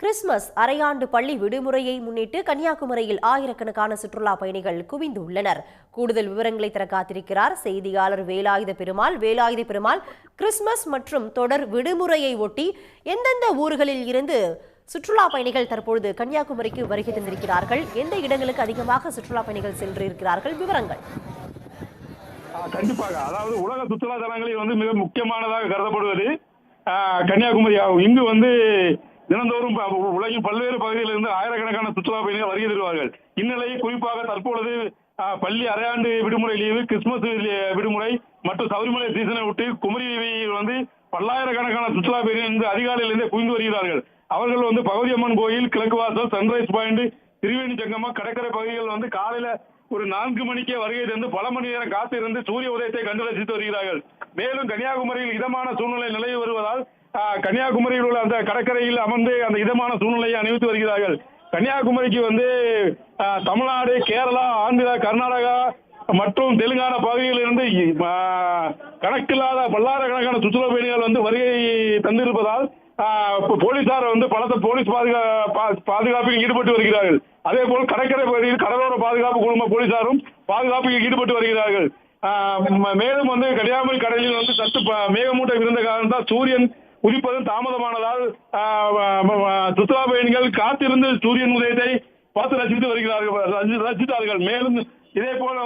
Christmas அரையாண்டு பள்ளி விடுமுறையை முன்னிட்டு கன்னியாகுமரியில் ஆயிரக்கணக்கான சுற்றுலா பயணிகள் குவிந்துள்ளனர். கூடுதல் விவரங்களை தர காத்திருக்கிறார் செய்தியாளர் வேலாயுத பெருமாள். கிறிஸ்துமஸ் மற்றும் தொடர் விடுமுறையை ஒட்டி எந்தெந்த ஊர்களில் இருந்து சுற்றுலா பயணிகள் தற்பொழுது கன்னியாகுமரிக்கு வருகை தந்திருக்கிறார்கள்? எந்த இடங்களுக்கு அதிகமாக சுற்றுலா பயணிகள் சென்றிருக்கிறார்கள்? விவரங்கள். கண்டிப்பாக, அதாவது உலக சுற்றுலா தலங்களில் மிக முக்கியமானதாக கருதப்படுவது கன்னியாகுமரி ஆகும். இங்கு தினந்தோறும் உலகின் பல்வேறு பகுதிகளிலிருந்து ஆயிரக்கணக்கான சுற்றுலா பயணிகள் வருகை தருவார்கள். இந்நிலையில் குறிப்பாக தற்பொழுது பள்ளி அரையாண்டு விடுமுறை லீவு, கிறிஸ்துமஸ் விடுமுறை மற்றும் சபரிமலை சீசனை விட்டு குமரியில் பல்லாயிரக்கணக்கான சுற்றுலா பயணிகள் அதிகாலையிலிருந்தே குவிந்து வருகிறார்கள். அவர்கள் பகவதியம்மன் கோயில், கிழக்கு வாசல், சன்ரைஸ் பாயிண்ட், திரிவேணி சங்கமம், கடற்கரை பகுதிகள் காலையில ஒரு 4 மணிக்கே வருகை தந்து பல மணி நேரம் காத்திருந்து சூரிய உதயத்தை கண்டு ரசித்து வருகிறார்கள். மேலும் கன்னியாகுமரியில் இதமான சூழ்நிலை நிலவி வருவதால் கன்னியாகுமரியில் உள்ள அந்த கடற்கரையில் அமர்ந்து அந்த இதமான சூழ்நிலையை அணிவித்து வருகிறார்கள். கன்னியாகுமரிக்கு தமிழ்நாடு, கேரளா, ஆந்திரா, கர்நாடகா மற்றும் தெலுங்கானா பகுதிகளிலிருந்து கணக்கில்லாத பல்லாயிரக்கணக்கான சுற்றுலா பயணிகள் வருகை தந்திருப்பதால் போலீசார் பலத்த போலீஸ் பாதுகாப்பில் ஈடுபட்டு வருகிறார்கள். அதே போல் கடற்கரை பகுதியில் கடலோர பாதுகாப்பு குழும போலீசாரும் பாதுகாப்பில் ஈடுபட்டு வருகிறார்கள். மேலும் கன்னியாகுமரி கடலில் சற்று மேகமூட்டம் இருந்த காரணத்தால் சூரியன் உதிப்பதும் தாமதமானதால் சுற்றுலா பயணிகள் காத்திருந்து சூரியன் உதயத்தை பார்த்து ரசித்தார்கள். மேலும் இதே போல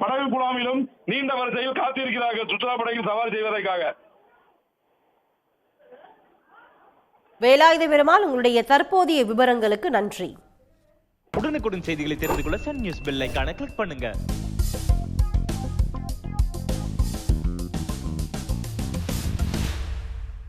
படகு குழாமிலும் நீண்ட வரிசையில் காத்திருக்கிறார்கள் சுற்றுலா படகில் சவாரி செய்வதற்காக. வேலாயுத பெருமாள், உங்களுடைய தற்போதைய விவரங்களுக்கு நன்றி. உடனுக்குடன் செய்திகளை தெரிந்து கொள்ள சன் நியூஸ் பெல் ஐகானை கிளிக் பண்ணுங்க.